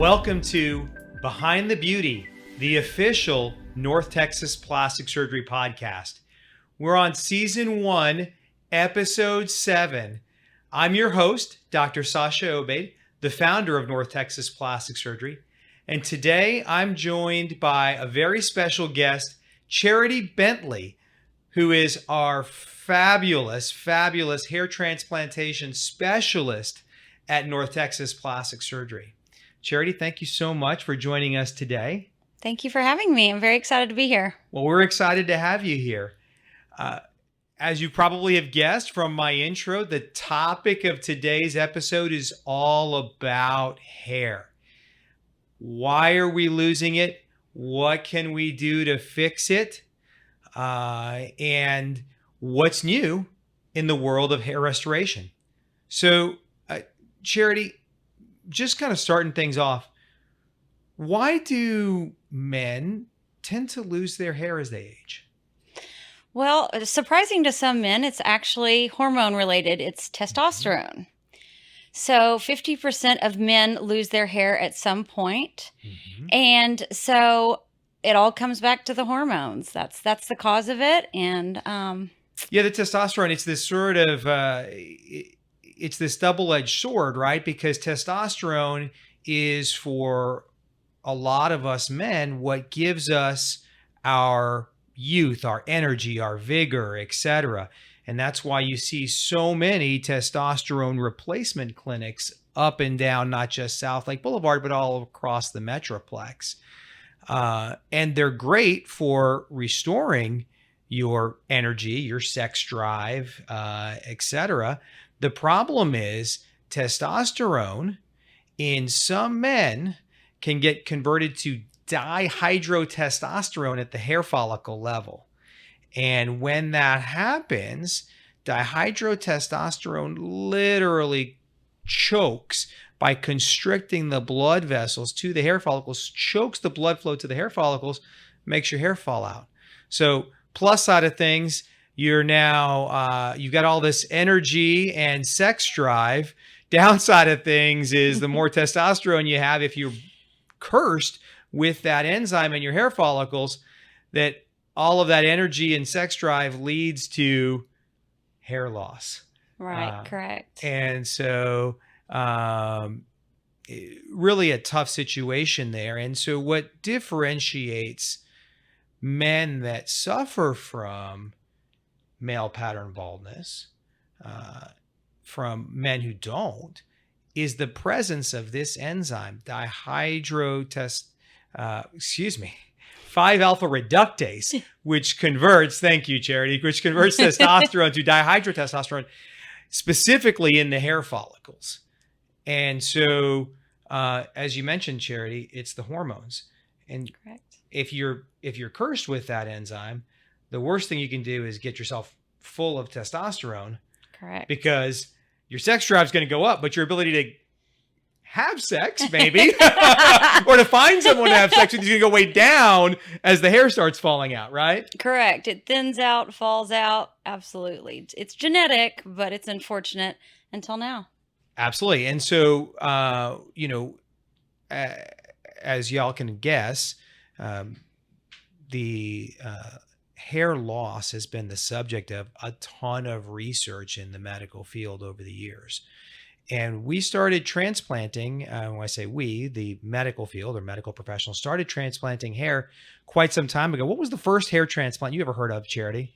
Welcome to Behind the Beauty, the official North Texas Plastic Surgery podcast. We're on season 1, episode 7. I'm your host, Dr. Sasha Obeid, the founder of North Texas Plastic Surgery. And today I'm joined by a very special guest, Charity Bentley, who is our fabulous hair transplantation specialist at North Texas Plastic Surgery. Charity, thank you so much for joining us today. Thank you for having me. I'm very excited to be here. Well, we're excited to have you here. As you probably have guessed from my intro, the topic of today's episode is all about hair. Why are we losing it? What can we do to fix it? And what's new in the world of hair restoration? So, Charity, just kind of starting things off, why do men tend to lose their hair as they age? Well, surprising to some men, it's actually hormone related. It's testosterone. Mm-hmm. So 50% of men lose their hair at some point. Mm-hmm. And so it all comes back to the hormones. That's the cause of it. And yeah, the testosterone, it's this sort of it's this double-edged sword, right? Because testosterone is, for a lot of us men, what gives us our youth, our energy, our vigor, etc. And that's why you see so many testosterone replacement clinics up and down, not just South Lake Boulevard, but all across the Metroplex. And they're great for restoring your energy, your sex drive, etc. The problem is testosterone in some men can get converted to dihydrotestosterone at the hair follicle level. And when that happens, dihydrotestosterone literally chokes by constricting the blood vessels to the hair follicles, chokes the blood flow to the hair follicles, makes your hair fall out. So plus side of things, you're now, you've got all this energy and sex drive. Downside of things is the more testosterone you have, if you're cursed with that enzyme in your hair follicles, that all of that energy and sex drive leads to hair loss. Right, correct. And so really a tough situation there. And so what differentiates men that suffer from male pattern baldness from men who don't is the presence of this enzyme, 5-alpha reductase, which converts, thank you, Charity, which converts testosterone to dihydrotestosterone, specifically in the hair follicles. And so, as you mentioned, Charity, it's the hormones. And correct. If you're cursed with that enzyme, the worst thing you can do is get yourself full of testosterone. Correct. Because your sex drive is going to go up, but your ability to have sex, maybe, or to find someone to have sex with is going to go way down as the hair starts falling out, right? Correct. It thins out, falls out. Absolutely. It's genetic, but it's unfortunate until now. Absolutely. And so, as y'all can guess, the hair loss has been the subject of a ton of research in the medical field over the years. And we started transplanting, when I say we, the medical field or medical professionals started transplanting hair quite some time ago. What was the first hair transplant you ever heard of, Charity?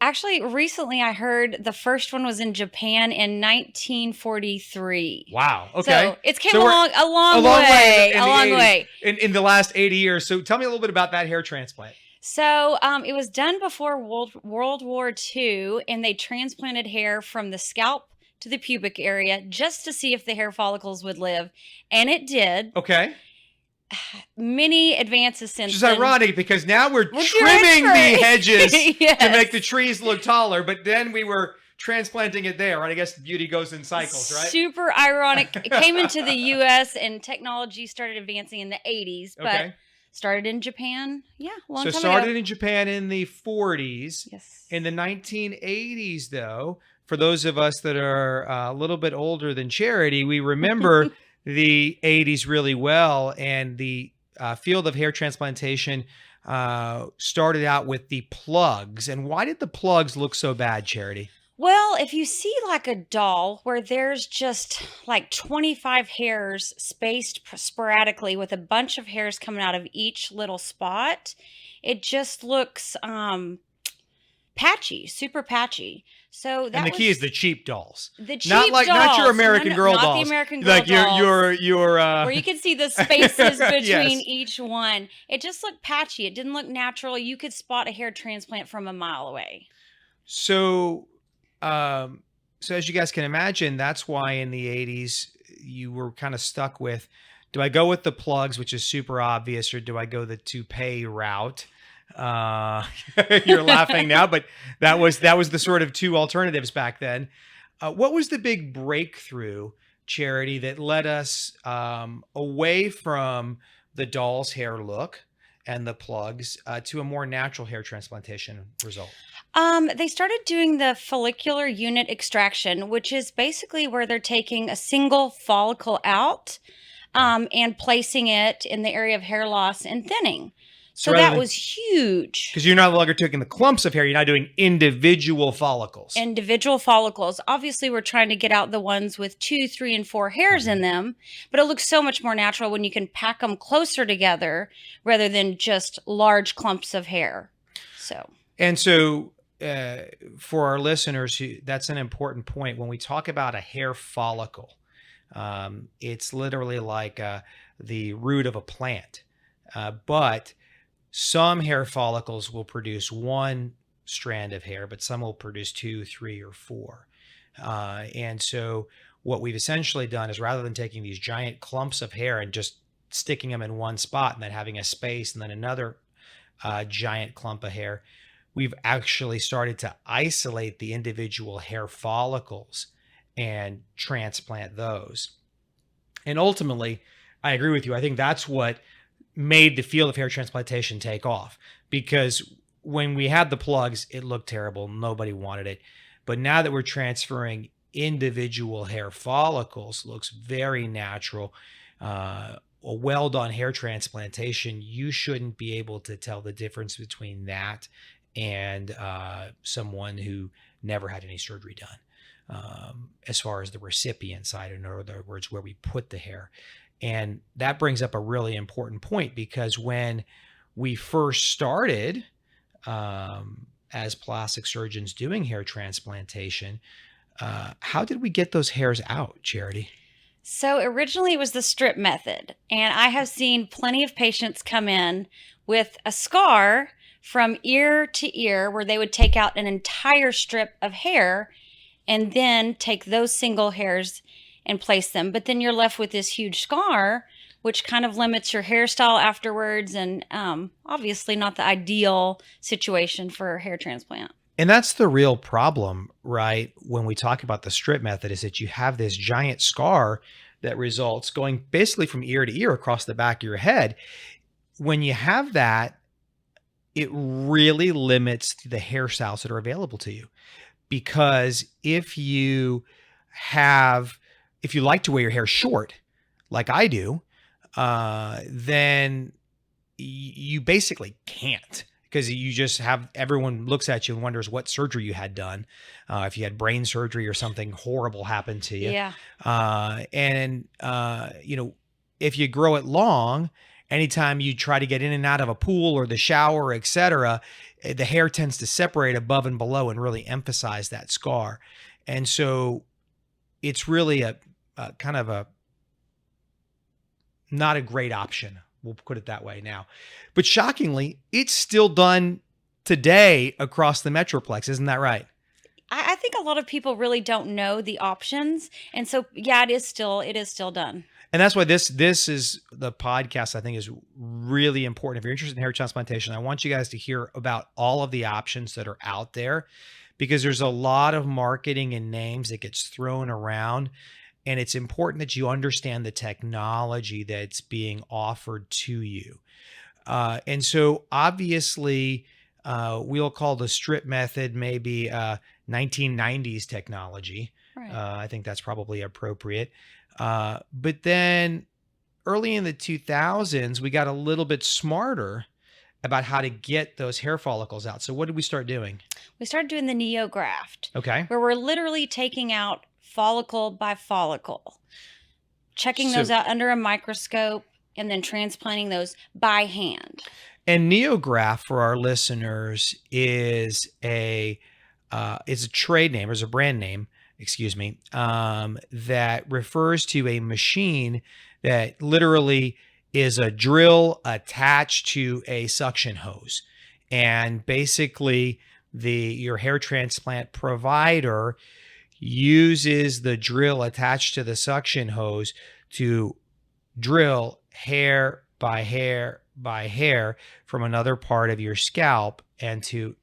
Actually, recently I heard the first one was in Japan in 1943. Wow. Okay. So it's came along a long way. In the last 80 years. So tell me a little bit about that hair transplant. So it was done before World War II, and they transplanted hair from the scalp to the pubic area just to see if the hair follicles would live. And it did. Okay. Many advances since then. Which is ironic because now we're trimming the hedges yes. to make the trees look taller, but then we were transplanting it there, right? I guess beauty goes in cycles, right? Super ironic. It came into the U.S. and technology started advancing in the 80s, but started in Japan, long time ago. So started in Japan in the 40s. Yes. In the 1980s, though, for those of us that are a little bit older than Charity, we remember the 80s really well, and the field of hair transplantation started out with the plugs. And why did the plugs look so bad, Charity? Well, if you see like a doll where there's just like 25 hairs spaced sporadically with a bunch of hairs coming out of each little spot, it just looks patchy, super patchy. So And that the was key is the cheap dolls. the cheap Not like not your dolls. American Girl not dolls. the American Girl Like dolls. your where you can see the spaces between Yes. each one. It just looked patchy. It didn't look natural. You could spot a hair transplant from a mile away. So so as you guys can imagine, that's why in the 80s you were kind of stuck with, do I go with the plugs, which is super obvious, or do I go the toupee route? You're laughing now, but that was the sort of two alternatives back then. What was the big breakthrough, Charity, that led us away from the doll's hair look and the plugs to a more natural hair transplantation result? They started doing the follicular unit extraction, which is basically where they're taking a single follicle out and placing it in the area of hair loss and thinning. So that was huge. Because you're no longer taking the clumps of hair, you're now doing individual follicles. Individual follicles. Obviously, we're trying to get out the ones with 2, 3, and 4 hairs in them, but it looks so much more natural when you can pack them closer together rather than just large clumps of hair. And so for our listeners, that's an important point. When we talk about a hair follicle, it's literally like the root of a plant. But some hair follicles will produce one strand of hair, but some will produce 2, 3, or 4. And so what we've essentially done is, rather than taking these giant clumps of hair and just sticking them in one spot and then having a space and then another giant clump of hair, we've actually started to isolate the individual hair follicles and transplant those. And ultimately, I agree with you. I think that's what made the field of hair transplantation take off, because when we had the plugs, it looked terrible. Nobody wanted it. But now that we're transferring individual hair follicles, looks very natural. A well-done hair transplantation, you shouldn't be able to tell the difference between that and someone who never had any surgery done, as far as the recipient side, in other words, where we put the hair. And that brings up a really important point, because when we first started as plastic surgeons doing hair transplantation, how did we get those hairs out, Charity? So originally it was the strip method, and I have seen plenty of patients come in with a scar from ear to ear where they would take out an entire strip of hair and then take those single hairs and place them. But then you're left with this huge scar, which kind of limits your hairstyle afterwards, and obviously not the ideal situation for a hair transplant. And that's the real problem, right? When we talk about the strip method, is that you have this giant scar that results going basically from ear to ear across the back of your head. When you have that, it really limits the hairstyles that are available to you. Because if you like to wear your hair short, like I do, then you basically can't, because you just have, everyone looks at you and wonders what surgery you had done. If you had brain surgery or something horrible happened to you. Yeah. If you grow it long, anytime you try to get in and out of a pool or the shower, etc., the hair tends to separate above and below and really emphasize that scar. And so it's really a kind of a not a great option. We'll put it that way now. But shockingly, it's still done today across the Metroplex. Isn't that right? I think a lot of people really don't know the options. And so, yeah, it is still done. And that's why this is the podcast, I think, is really important. If you're interested in hair transplantation, I want you guys to hear about all of the options that are out there, because there's a lot of marketing and names that gets thrown around. And it's important that you understand the technology that's being offered to you. And so obviously, we'll call the strip method maybe 1990s technology. Right. I think that's probably appropriate. But then early in the 2000s, we got a little bit smarter about how to get those hair follicles out. So what did we start doing? We started doing the NeoGraft. Okay. Where we're literally taking out follicle by follicle, checking those out under a microscope, and then transplanting those by hand. And NeoGraft, for our listeners, is a trade name, or is a brand name, excuse me, that refers to a machine that literally is a drill attached to a suction hose. And basically, your hair transplant provider uses the drill attached to the suction hose to drill hair by hair by hair from another part of your scalp and to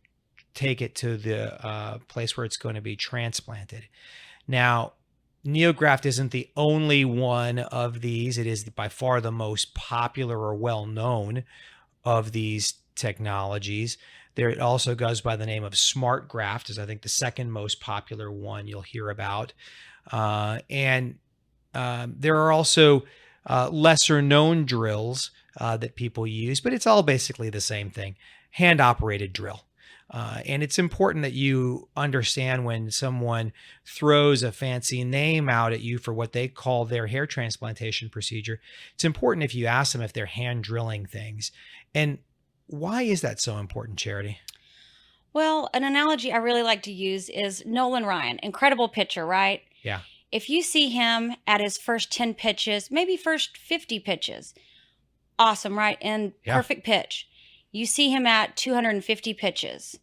take it to the place where it's going to be transplanted. Now, NeoGraft isn't the only one of these. It is by far the most popular or well-known of these technologies. It also goes by the name of SmartGraft, is I think the second most popular one you'll hear about. And there are also lesser known drills that people use, but it's all basically the same thing, hand-operated drill. And it's important that you understand when someone throws a fancy name out at you for what they call their hair transplantation procedure. It's important if you ask them if they're hand drilling things. And why is that so important, Charity? Well, an analogy I really like to use is Nolan Ryan, incredible pitcher, right? Yeah. If you see him at his first 10 pitches, maybe first 50 pitches, awesome, right? And perfect pitch. You see him at 250 pitches.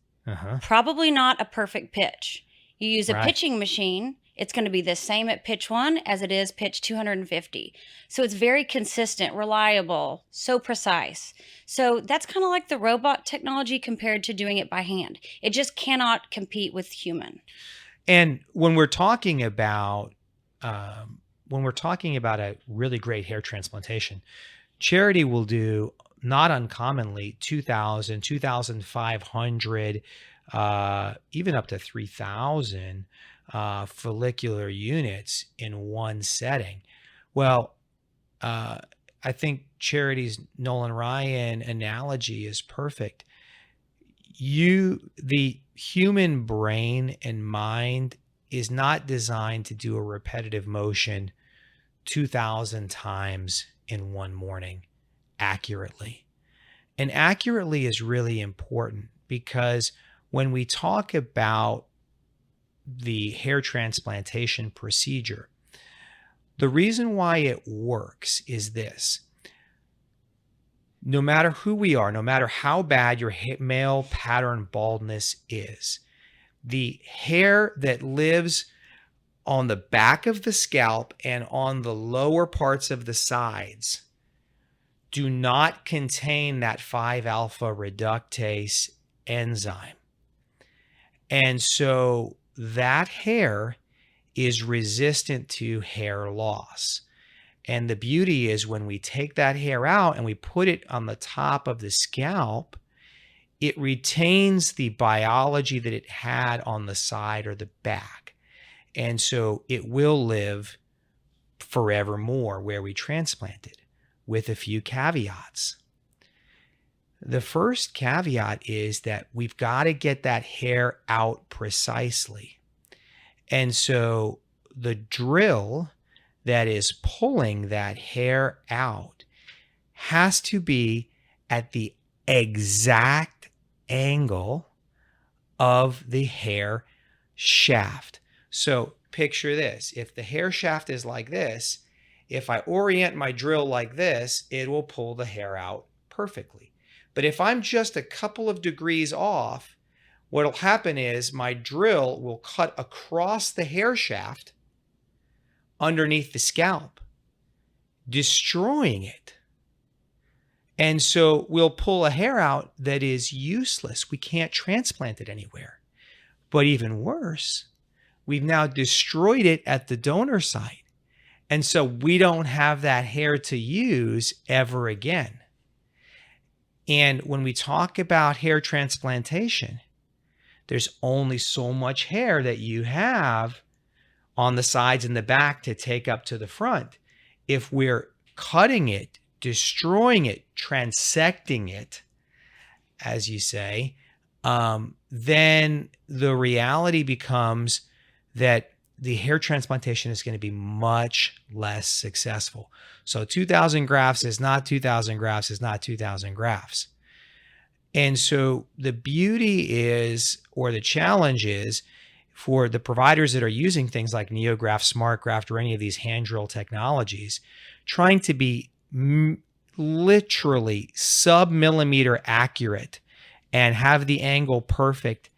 Probably not a perfect pitch. You use a pitching machine, it's going to be the same at pitch 1 as it is pitch 250. So it's very consistent, reliable, so precise. So that's kind of like the robot technology compared to doing it by hand. It just cannot compete with human. And when we're talking about a really great hair transplantation, Charity will do, not uncommonly, 2,000, 2,500, even up to 3,000 follicular units in one setting. Well, I think Charity's Nolan Ryan analogy is perfect. The human brain and mind is not designed to do a repetitive motion 2,000 times in one morning accurately. And accurately is really important because when we talk about the hair transplantation procedure, the reason why it works is this. No matter who we are, no matter how bad your male pattern baldness is, the hair that lives on the back of the scalp and on the lower parts of the sides do not contain that 5-alpha reductase enzyme. And so that hair is resistant to hair loss. And the beauty is when we take that hair out and we put it on the top of the scalp, it retains the biology that it had on the side or the back. And so it will live forevermore where we transplant it, with a few caveats. The first caveat is that we've got to get that hair out precisely. And so the drill that is pulling that hair out has to be at the exact angle of the hair shaft. So picture this. If the hair shaft is like this, if I orient my drill like this, it will pull the hair out perfectly. But if I'm just a couple of degrees off, what will happen is my drill will cut across the hair shaft underneath the scalp, destroying it. And so we'll pull a hair out that is useless. We can't transplant it anywhere. But even worse, we've now destroyed it at the donor site. And so we don't have that hair to use ever again. And when we talk about hair transplantation, there's only so much hair that you have on the sides and the back to take up to the front. If we're cutting it, destroying it, transecting it, as you say, then the reality becomes that the hair transplantation is going to be much less successful. So 2,000 grafts is not 2,000 grafts is not 2,000 grafts. And so the beauty is, or the challenge is, for the providers that are using things like NeoGraft, SmartGraft, or any of these hand drill technologies, trying to be literally sub-millimeter accurate and have the angle perfect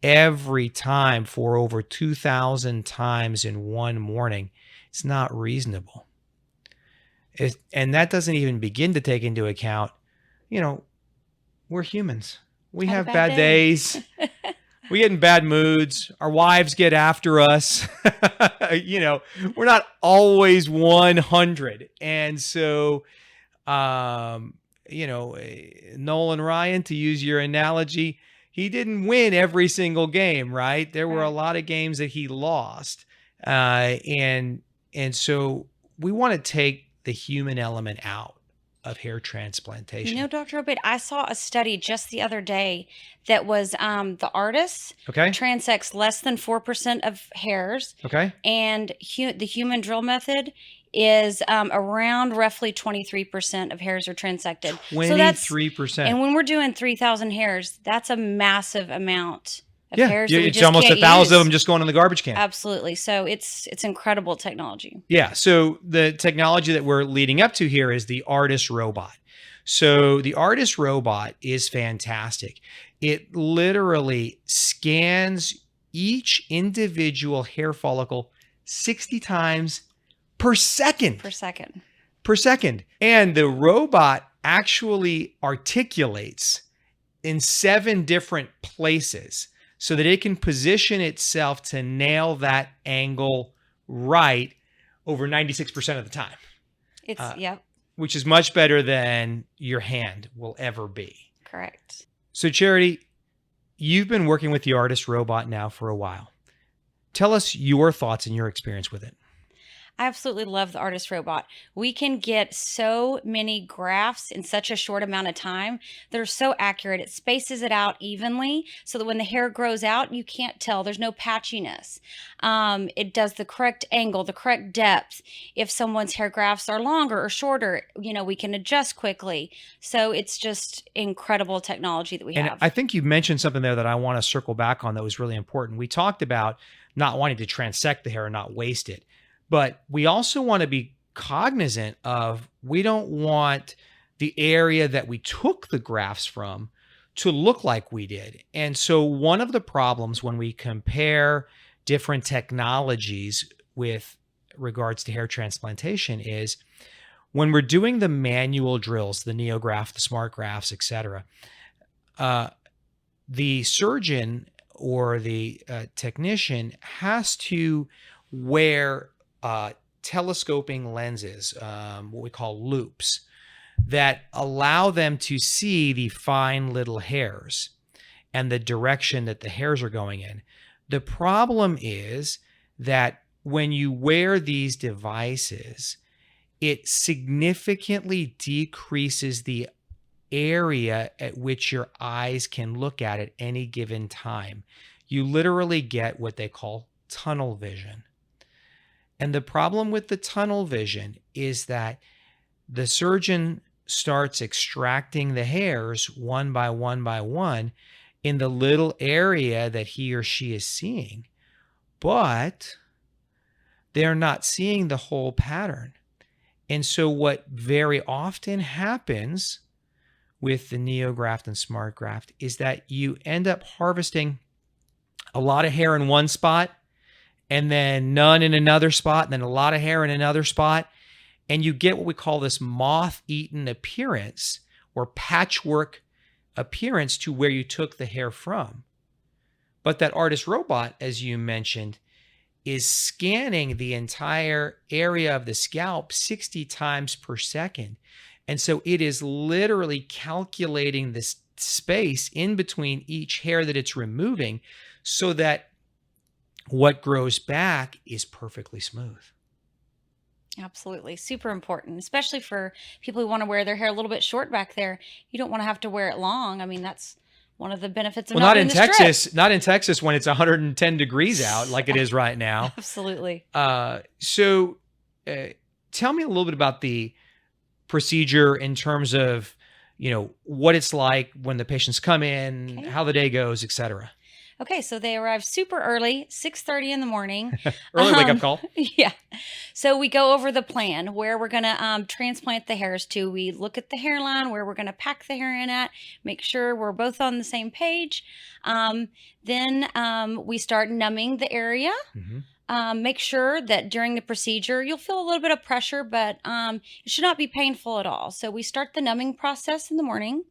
every time for over 2,000 times in one morning. It's not reasonable. And that doesn't even begin to take into account, we're humans. We have bad days. We get in bad moods. Our wives get after us. We're not always 100. And so, Nolan Ryan, to use your analogy, he didn't win every single game, right? There were a lot of games that he lost. And so we want to take the human element out of hair transplantation. Dr. Obed, I saw a study just the other day that was the artists transects less than 4% of hairs. Okay. And the human drill method is around roughly 23% of hairs are transected. 23%. And when we're doing 3,000 hairs, that's a massive amount of hairs. Yeah, it's almost 1,000 of them just going in the garbage can. Absolutely. So it's incredible technology. Yeah. So the technology that we're leading up to here is the Artist robot. So the Artist robot is fantastic. It literally scans each individual hair follicle 60 times per second. Per second. And the robot actually articulates in 7 different places, so that it can position itself to nail that angle right over 96% of the time. Which is much better than your hand will ever be. Correct. So Charity, you've been working with the Artist robot now for a while. Tell us your thoughts and your experience with it. I absolutely love the Artist robot. We can get so many grafts in such a short amount of time that are so accurate. It spaces it out evenly so that when the hair grows out, you can't tell. There's no patchiness. It does the correct angle, the correct depth. If someone's hair grafts are longer or shorter, we can adjust quickly. So it's just incredible technology that we have. And I think you mentioned something there that I want to circle back on that was really important. We talked about not wanting to transect the hair and not waste it. But we also want to be cognizant of, we don't want the area that we took the grafts from to look like we did. And so one of the problems when we compare different technologies with regards to hair transplantation is when we're doing the manual drills, the NeoGraft, the SmartGrafts, et cetera, the surgeon or the technician has to wear telescoping lenses, what we call loops, that allow them to see the fine little hairs and the direction that the hairs are going in. The problem is that when you wear these devices, it significantly decreases the area at which your eyes can look at any given time. You literally get what they call tunnel vision. And the problem with the tunnel vision is that the surgeon starts extracting the hairs one by one in the little area that he or she is seeing, but they're not seeing the whole pattern. And so what very often happens with the NeoGraft and SmartGraft is that you end up harvesting a lot of hair in one spot, and then none in another spot, and then a lot of hair in another spot. And you get what we call this moth-eaten appearance or patchwork appearance to where you took the hair from. But that Artist robot, as you mentioned, is scanning the entire area of the scalp 60 times per second. And so it is literally calculating this space in between each hair that it's removing so that what grows back is perfectly smooth. Absolutely. Super important, especially for people who want to wear their hair a little bit short back there. You don't want to have to wear it long. I mean, that's one of the benefits of Well, not not doing in the strip. Texas, not in Texas when it's 110 degrees out like it is right now. Absolutely. So tell me a little bit about the procedure in terms of, what it's like when the patients come in, Okay. how the day goes, et cetera. Okay, so they arrive super early, 6:30 in the morning. Early wake-up call. Yeah. So we go over the plan where we're going to transplant the hairs to. We look at the hairline, where we're going to pack the hair in at, make sure we're both on the same page. Then we start numbing the area. Make sure that during the procedure, you'll feel a little bit of pressure, but it should not be painful at all. So we start the numbing process in the morning.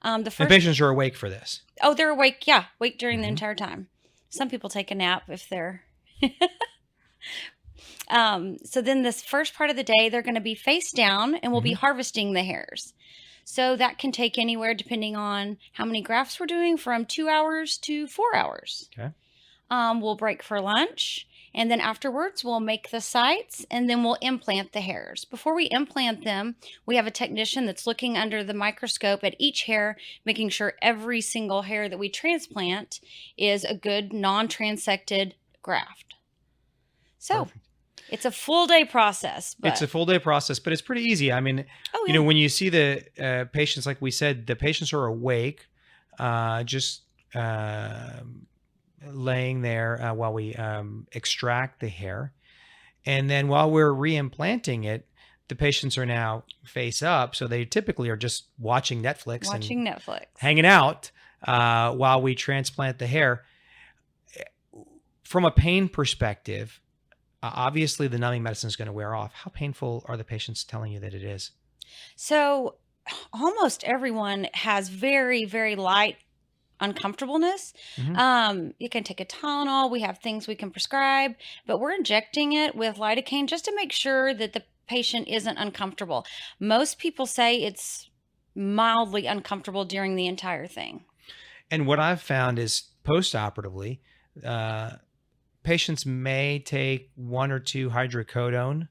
The patients are awake for this. Oh, they're awake. Yeah, awake during the entire time. Some people take a nap if they're. So then this first part of the day, they're going to be face down and we'll be harvesting the hairs. So that can take anywhere, depending on how many grafts we're doing, from 2 hours to 4 hours. Okay. We'll break for lunch. And then afterwards, we'll make the sites and then we'll implant the hairs. Before we implant them, we have a technician that's looking under the microscope at each hair, making sure every single hair that we transplant is a good non-transected graft. So Perfect. It's a full day process. It's a full day process, but it's pretty easy. I mean, when you see the patients, like we said, the patients are awake, just laying there while we extract the hair. And then while we're reimplanting it, the patients are now face up. So they typically are just watching Netflix hanging out while we transplant the hair. From a pain perspective, obviously the numbing medicine is going to wear off. How painful are the patients telling you that it is? So almost everyone has very, very light uncomfortableness. You can take a Tylenol. We have things we can prescribe, but we're injecting it with lidocaine just to make sure that the patient isn't uncomfortable. Most people say it's mildly uncomfortable during the entire thing. And what I've found is post-operatively, patients may take 1 or 2 hydrocodone,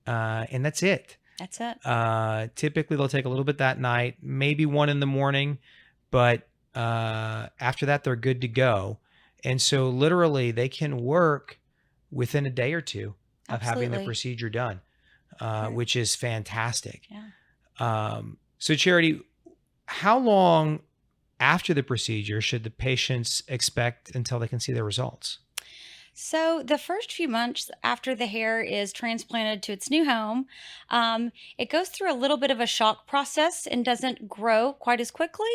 and that's it. That's it. Typically, they'll take a little bit that night, maybe 1 in the morning, but after that, they're good to go. And so literally, they can work within a day or 2 of having the procedure done, which is fantastic. Yeah. So Charity, how long after the procedure should the patients expect until they can see their results? So the first few months after the hair is transplanted to its new home, it goes through a little bit of a shock process and doesn't grow quite as quickly.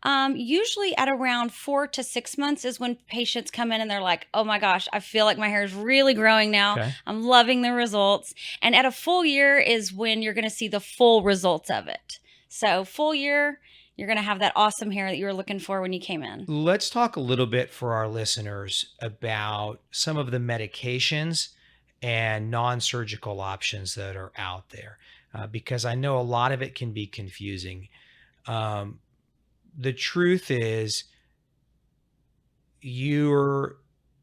Usually at around 4 to 6 months is when patients come in and they're like, oh my gosh, I feel like my hair is really growing now. Okay. I'm loving the results. And at a full year is when you're going to see the full results of it. So full year, you're going to have that awesome hair that you were looking for when you came in. Let's talk a little bit for our listeners about some of the medications and non-surgical options that are out there, because I know a lot of it can be confusing. The truth is, you're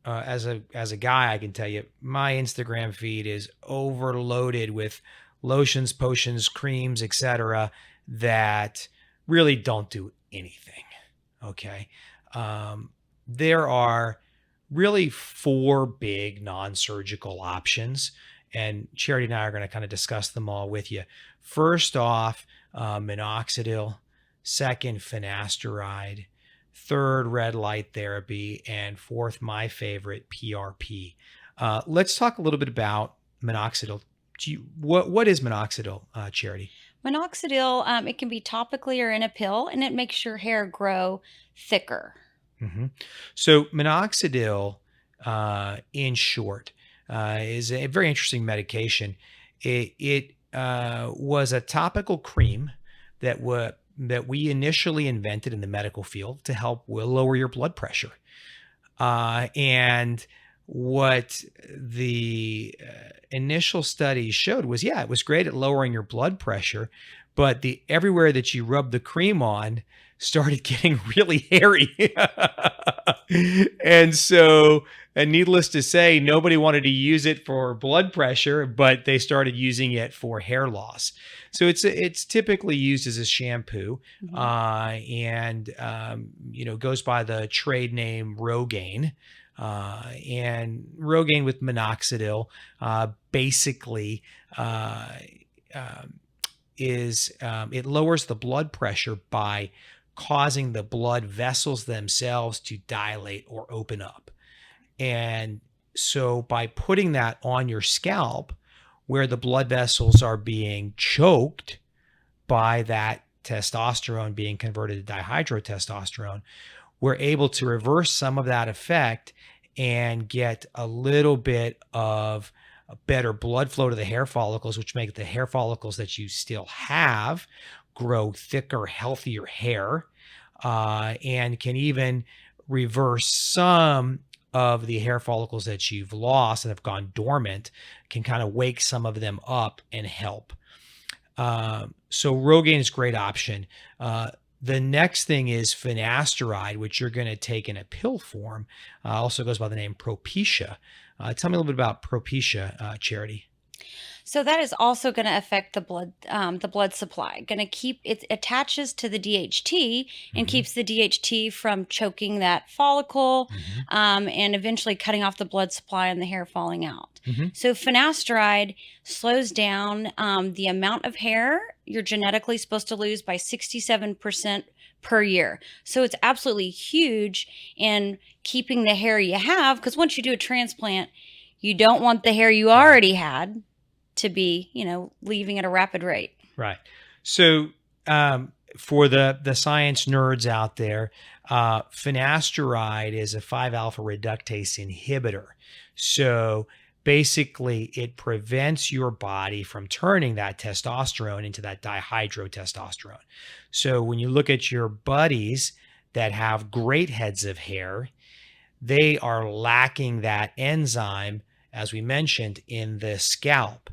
as a guy, I can tell you, my Instagram feed is overloaded with lotions, potions, creams, etc., that really don't do anything. Okay. There are really 4 big non-surgical options, and Charity and I are going to kind of discuss them all with you. First off, Minoxidil. Second, Finasteride. Third, red light therapy. And fourth, my favorite, PRP. Let's talk a little bit about Minoxidil. What is Minoxidil, Charity? Minoxidil, it can be topically or in a pill, and it makes your hair grow thicker. So Minoxidil, in short, is a very interesting medication. It was a topical cream that we initially invented in the medical field to help lower your blood pressure. And what the initial studies showed was, it was great at lowering your blood pressure, but everywhere that you rub the cream on started getting really hairy. And so, and needless to say, nobody wanted to use it for blood pressure, but they started using it for hair loss. So it's typically used as a shampoo, and goes by the trade name Rogaine. And Rogaine with Minoxidil basically it lowers the blood pressure by causing the blood vessels themselves to dilate or open up. And so by putting that on your scalp where the blood vessels are being choked by that testosterone being converted to dihydrotestosterone, we're able to reverse some of that effect and get a little bit of a better blood flow to the hair follicles, which make the hair follicles that you still have grow thicker, healthier hair, and can even reverse some of the hair follicles that you've lost and have gone dormant, can kind of wake some of them up and help. So Rogaine is a great option. The next thing is Finasteride, which you're going to take in a pill form. Also goes by the name Propecia. Tell me a little bit about Propecia, Charity. So that is also going to affect the blood supply. Going to keep it attaches to the DHT and keeps the DHT from choking that follicle, and eventually cutting off the blood supply and the hair falling out. So Finasteride slows down the amount of hair you're genetically supposed to lose by 67% per year. So it's absolutely huge in keeping the hair you have, because once you do a transplant, you don't want the hair you already had to be, leaving at a rapid rate. Right. So for the science nerds out there, Finasteride is a 5-alpha reductase inhibitor. So basically, it prevents your body from turning that testosterone into that dihydrotestosterone. So when you look at your buddies that have great heads of hair, they are lacking that enzyme, as we mentioned, in the scalp.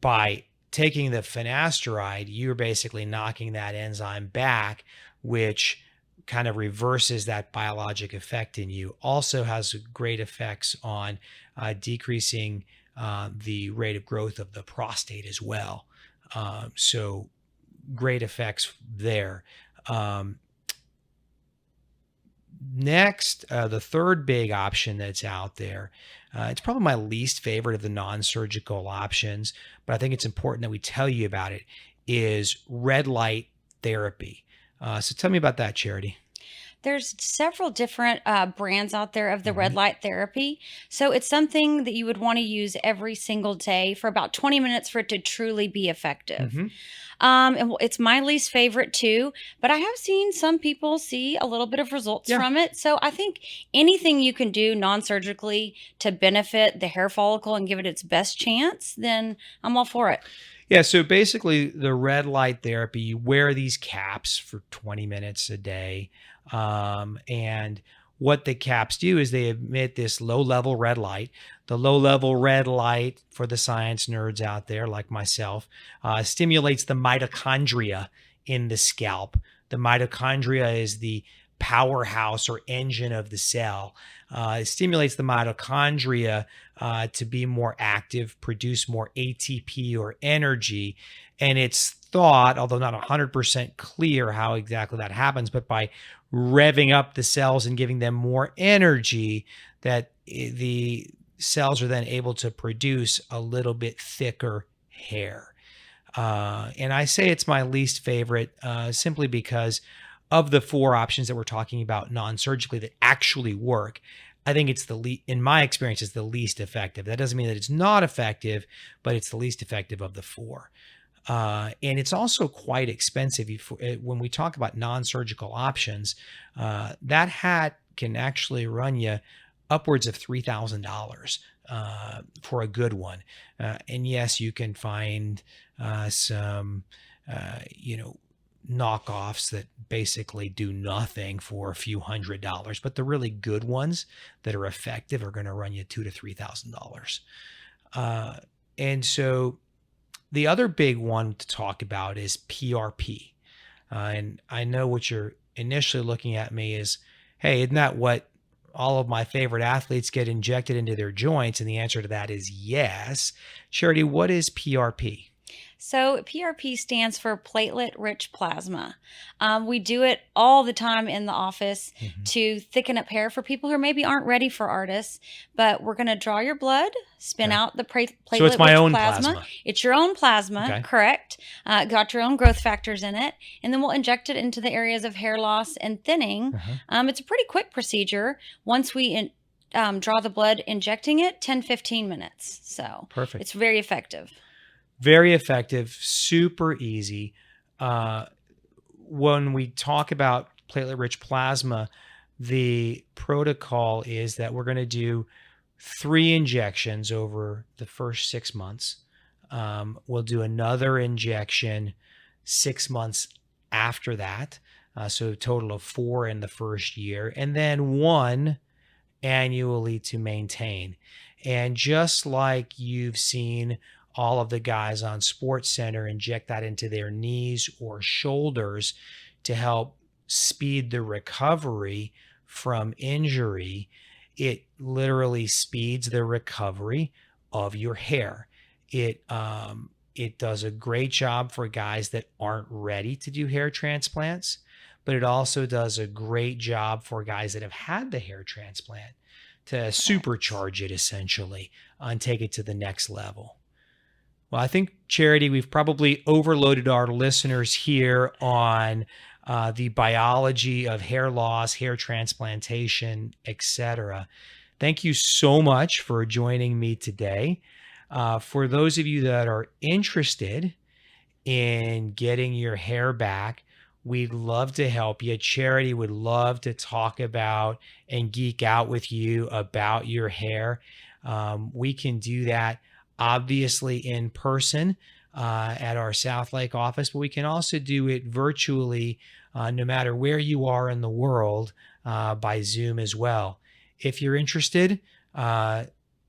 By taking the Finasteride, you're basically knocking that enzyme back, which kind of reverses that biologic effect in you. Also has great effects on decreasing the rate of growth of the prostate as well. So great effects there. Next, the third big option that's out there, it's probably my least favorite of the non-surgical options, but I think it's important that we tell you about it, is red light therapy. So tell me about that, Charity. There's several different brands out there of the red light therapy. So it's something that you would want to use every single day for about 20 minutes for it to truly be effective. And it's my least favorite too, but I have seen some people see a little bit of results from it. So I think anything you can do non-surgically to benefit the hair follicle and give it its best chance, then I'm all for it. Yeah, so basically the red light therapy, you wear these caps for 20 minutes a day. And what the caps do is they emit this low-level red light. The low-level red light, for the science nerds out there like myself, stimulates the mitochondria in the scalp. The mitochondria is the powerhouse or engine of the cell. It stimulates the mitochondria to be more active, produce more ATP or energy. And it's thought, although not 100% clear how exactly that happens, but by revving up the cells and giving them more energy, that the cells are then able to produce a little bit thicker hair. And I say it's my least favorite simply because of the 4 options that we're talking about non-surgically that actually work. I think it's in my experience, it's the least effective. That doesn't mean that it's not effective, but it's the least effective of the 4. And it's also quite expensive. When we talk about non-surgical options, that hat can actually run you upwards of $3,000 for a good one. And yes, you can find some, knockoffs that basically do nothing for a few $100s, but the really good ones that are effective are going to run you $2,000 to $3,000. And so the other big one to talk about is PRP. And I know what you're initially looking at me is, hey, isn't that what all of my favorite athletes get injected into their joints? And the answer to that is yes. Charity, what is PRP? So PRP stands for platelet-rich plasma. We do it all the time in the office to thicken up hair for people who maybe aren't ready for artists. But we're going to draw your blood, spin out the platelet-rich So it's my own plasma. It's your own plasma, correct? Got your own growth factors in it. And then we'll inject it into the areas of hair loss and thinning. It's a pretty quick procedure. Once we draw the blood, injecting it, 10-15 minutes. So perfect. It's very effective. Very effective, super easy. When we talk about platelet-rich plasma, the protocol is that we're going to do 3 injections over the first 6 months. We'll do another injection 6 months after that, so a total of 4 in the first year, and then 1 annually to maintain. And just like you've seen all of the guys on SportsCenter inject that into their knees or shoulders to help speed the recovery from injury, it literally speeds the recovery of your hair. It does a great job for guys that aren't ready to do hair transplants, but it also does a great job for guys that have had the hair transplant to supercharge it essentially and take it to the next level. Well, I think, Charity, we've probably overloaded our listeners here on the biology of hair loss, hair transplantation, etc. Thank you so much for joining me today. For those of you that are interested in getting your hair back, we'd love to help you. Charity would love to talk about and geek out with you about your hair. We can do that obviously in person at our South Lake office, but we can also do it virtually no matter where you are in the world by Zoom as well. If you're interested,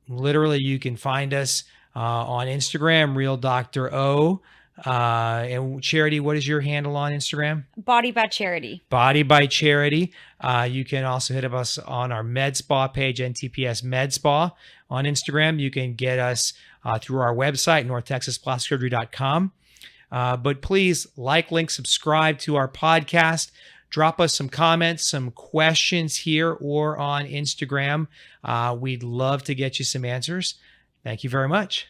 literally you can find us on Instagram, Real Dr. O. And Charity, what is your handle on Instagram? Body by Charity. Body by Charity. You can also hit us on our Med Spa page, NTPS Med Spa on Instagram. You can get us through our website, NorthTexasPlasticSurgery.com. But please like, link, subscribe to our podcast. Drop us some comments, some questions here or on Instagram. We'd love to get you some answers. Thank you very much.